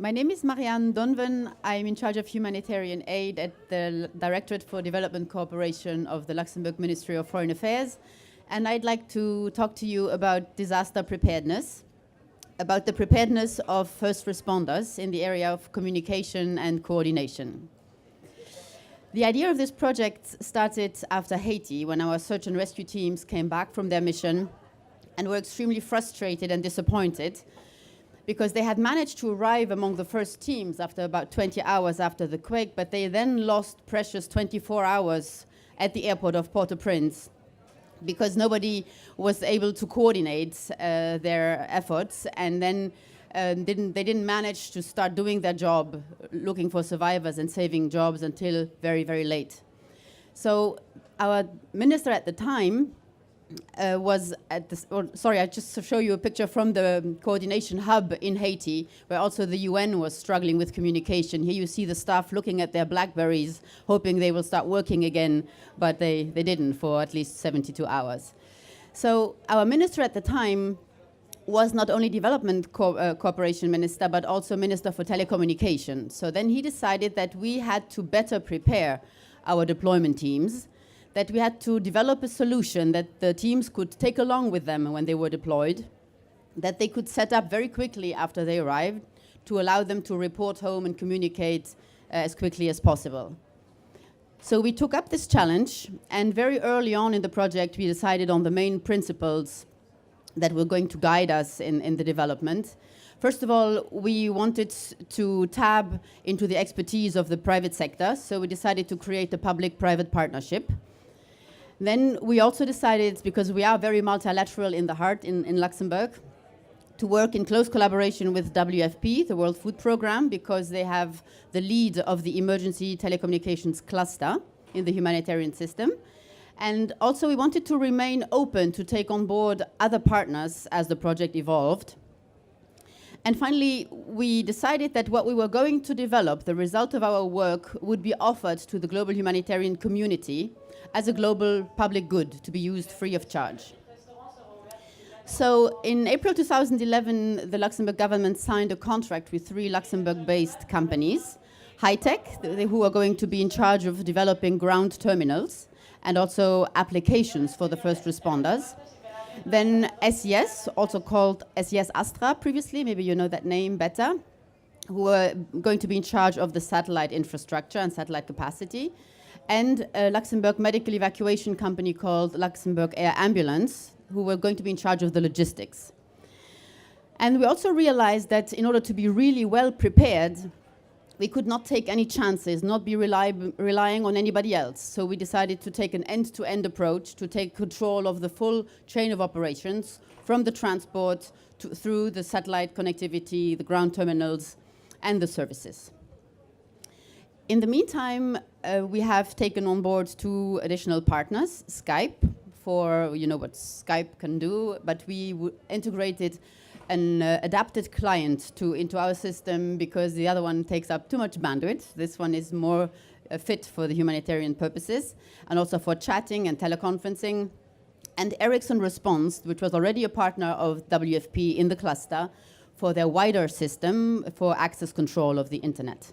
My name is Marianne Donven. I'm in charge of humanitarian aid at the Directorate for Development Cooperation of the Luxembourg Ministry of Foreign Affairs. And I'd like to talk to you about disaster preparedness, about the preparedness of first responders in the area of communication and coordination. The idea of this project started after Haiti, when our search and rescue teams came back from their mission and were extremely frustrated and disappointed because they had managed to arrive among the first teams after about 20 hours after the quake, but they then lost precious 24 hours at the airport of Port-au-Prince because nobody was able to coordinate their efforts, and then they didn't manage to start doing their job, looking for survivors and saving jobs until very, very late. So our minister at the time was at this, I just show you a picture from the coordination hub in Haiti, where also the UN was struggling with communication. Here you see the staff looking at their BlackBerries, hoping they will start working again, but they didn't for at least 72 hours. So our minister at the time was not only development cooperation minister, but also minister for telecommunication. So then he decided that we had to better prepare our deployment teams, that we had to develop a solution that the teams could take along with them when they were deployed, that they could set up very quickly after they arrived to allow them to report home and communicate as quickly as possible. So we took up this challenge, and very early on in the project we decided on the main principles that were going to guide us in the development. First of all, we wanted to tap into the expertise of the private sector, so we decided to create a public-private partnership. Then we also decided, because we are very multilateral in the heart in Luxembourg, to work in close collaboration with WFP, the World Food Programme, because they have the lead of the emergency telecommunications cluster in the humanitarian system. And also we wanted to remain open to take on board other partners as the project evolved. And finally, we decided that what we were going to develop, the result of our work, would be offered to the global humanitarian community as a global public good to be used free of charge. So in April 2011, the Luxembourg government signed a contract with 3 Luxembourg-based companies, Hightech, who are going to be in charge of developing ground terminals and also applications for the first responders. Then SES, also called SES Astra previously, maybe you know that name better, who are going to be in charge of the satellite infrastructure and satellite capacity, and a Luxembourg medical evacuation company called Luxembourg Air Ambulance, who were going to be in charge of the logistics. And we also realized that in order to be really well prepared, we could not take any chances, not be relying on anybody else. So we decided to take an end-to-end approach, to take control of the full chain of operations, from the transport through the satellite connectivity, the ground terminals, and the services. In the meantime, we have taken on board 2 additional partners, Skype, for you know what Skype can do, but we integrated an adapted client into our system because the other one takes up too much bandwidth. This one is more fit for the humanitarian purposes and also for chatting and teleconferencing. And Ericsson Response, which was already a partner of WFP in the cluster, for their wider system for access control of the internet.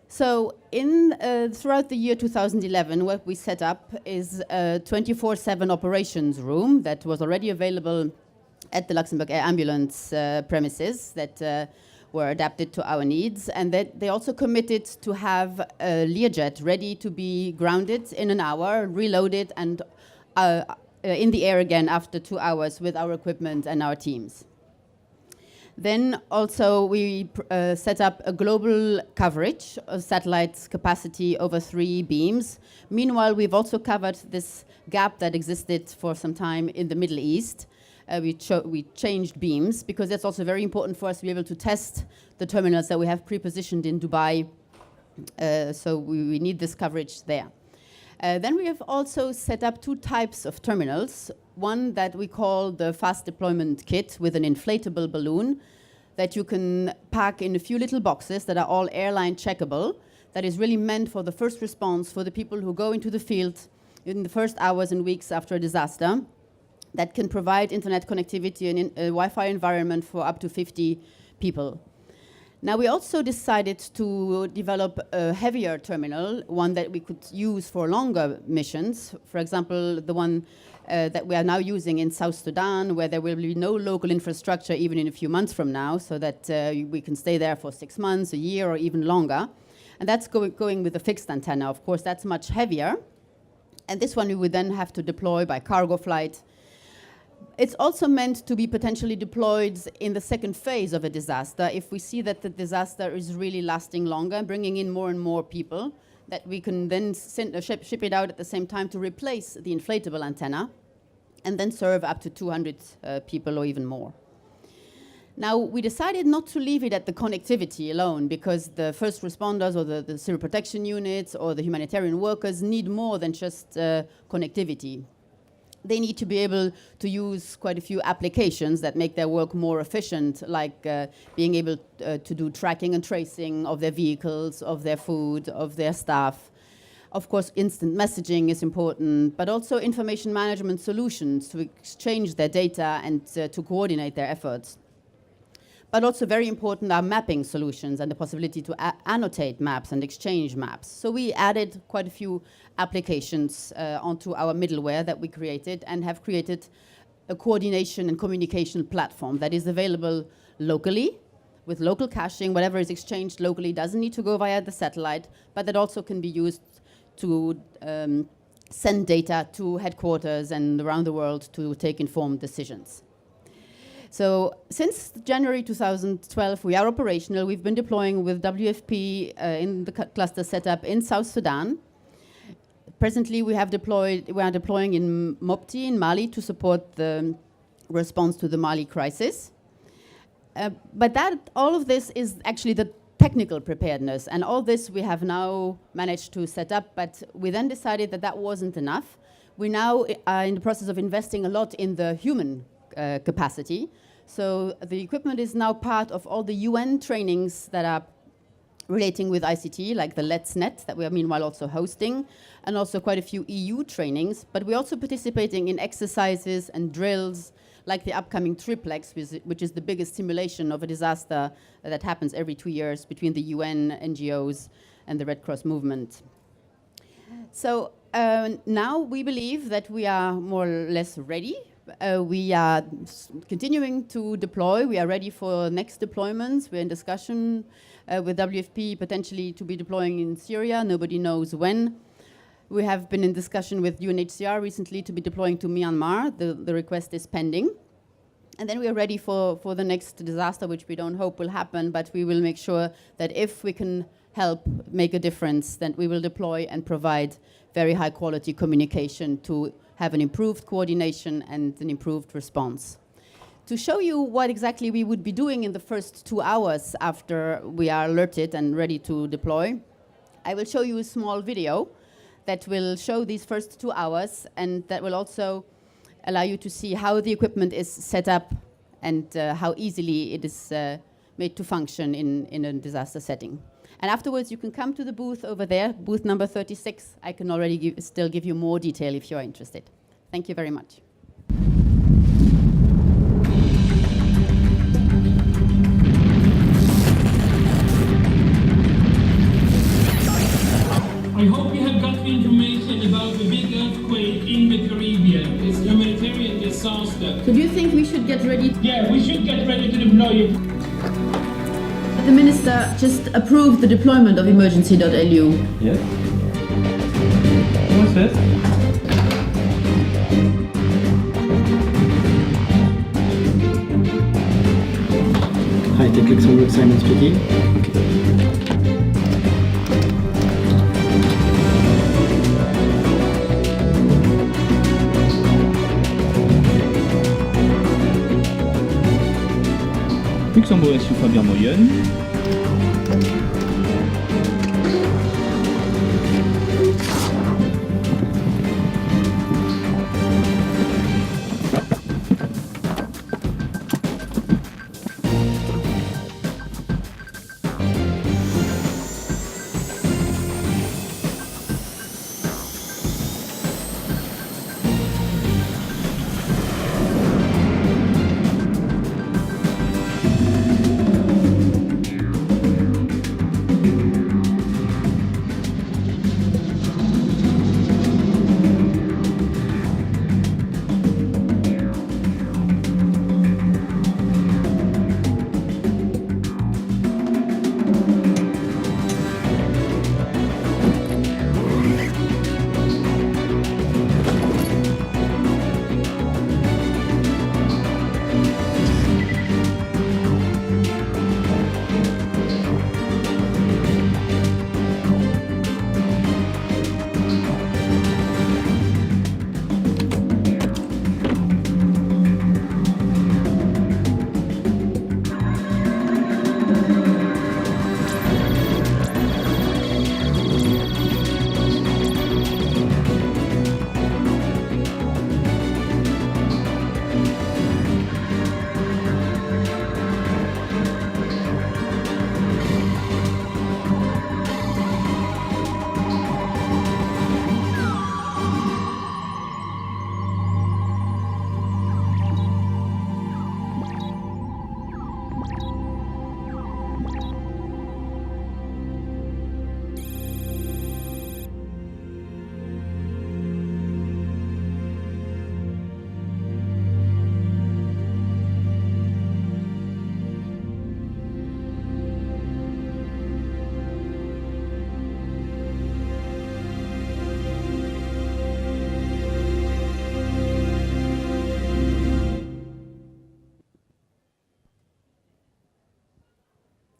So throughout the year 2011, what we set up is a 24/7 operations room that was already available at the Luxembourg Air Ambulance premises that were adapted to our needs. And that they also committed to have a Learjet ready to be grounded in an hour, reloaded, and in the air again after 2 hours with our equipment and our teams. Then also we set up a global coverage of satellite capacity over 3 beams. Meanwhile, we've also covered this gap that existed for some time in the Middle East. We changed beams because that's also very important for us to be able to test the terminals that we have pre-positioned in Dubai. So we need this coverage there. Then we have also set up 2 types of terminals. One that we call the fast deployment kit with an inflatable balloon that you can pack in a few little boxes that are all airline checkable. That is really meant for the first response, for the people who go into the field in the first hours and weeks after a disaster, that can provide internet connectivity and a Wi-Fi environment for up to 50 people. Now, we also decided to develop a heavier terminal, one that we could use for longer missions. For example, the one that we are now using in South Sudan, where there will be no local infrastructure even in a few months from now, so that we can stay there for 6 months, a year, or even longer. And that's going with a fixed antenna. Of course, that's much heavier. And this one we would then have to deploy by cargo flight. It's also meant to be potentially deployed in the second phase of a disaster if we see that the disaster is really lasting longer, bringing in more and more people, that we can then ship it out at the same time to replace the inflatable antenna and then serve up to 200 people or even more. Now, we decided not to leave it at the connectivity alone because the first responders or the civil protection units or the humanitarian workers need more than just connectivity. They need to be able to use quite a few applications that make their work more efficient, like being able to do tracking and tracing of their vehicles, of their food, of their staff. Of course, instant messaging is important, but also information management solutions to exchange their data and to coordinate their efforts. But also very important are mapping solutions and the possibility to annotate maps and exchange maps. So we added quite a few applications onto our middleware that we created and have created a coordination and communication platform that is available locally with local caching. Whatever is exchanged locally doesn't need to go via the satellite, but that also can be used to send data to headquarters and around the world to take informed decisions. So since January 2012, we are operational. We've been deploying with WFP in the cluster setup in South Sudan. Presently, we are deploying in Mopti in Mali to support the response to the Mali crisis. But all of this is actually the technical preparedness, and all this we have now managed to set up, but we then decided that that wasn't enough. We now are in the process of investing a lot in the human capacity. So the equipment is now part of all the UN trainings that are relating with ICT, like the Let's Net, that we are meanwhile also hosting, and also quite a few EU trainings. But we're also participating in exercises and drills, like the upcoming Triplex, which is the biggest simulation of a disaster that happens every 2 years between the UN, NGOs, and the Red Cross movement. So now we believe that we are more or less ready. We are continuing to deploy. We are ready for next deployments. We're in discussion with WFP potentially to be deploying in Syria. Nobody knows when. We have been in discussion with UNHCR recently to be deploying to Myanmar. The request is pending. And then we are ready for the next disaster, which we don't hope will happen, but we will make sure that if we can help make a difference, then we will deploy and provide very high quality communication to have an improved coordination and an improved response. To show you what exactly we would be doing in the first 2 hours after we are alerted and ready to deploy, I will show you a small video that will show these first 2 hours, and that will also allow you to see how the equipment is set up and how easily it is made to function in a disaster setting. And afterwards, you can come to the booth over there, booth number 36. I can already still give you more detail if you're interested. Thank you very much. I hope you have got information about the big earthquake in the Caribbean. It's a humanitarian disaster. So do you think we should get ready? Yeah, we should get ready to deploy it. The minister just approved the deployment of emergency.lu. Yes. What's this? Hi, Tech Luxembourg, Simon speaking. Luxembourg sous Fabien Moyenne.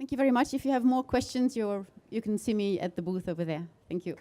Thank you very much. If you have more questions, you can see me at the booth over there. Thank you.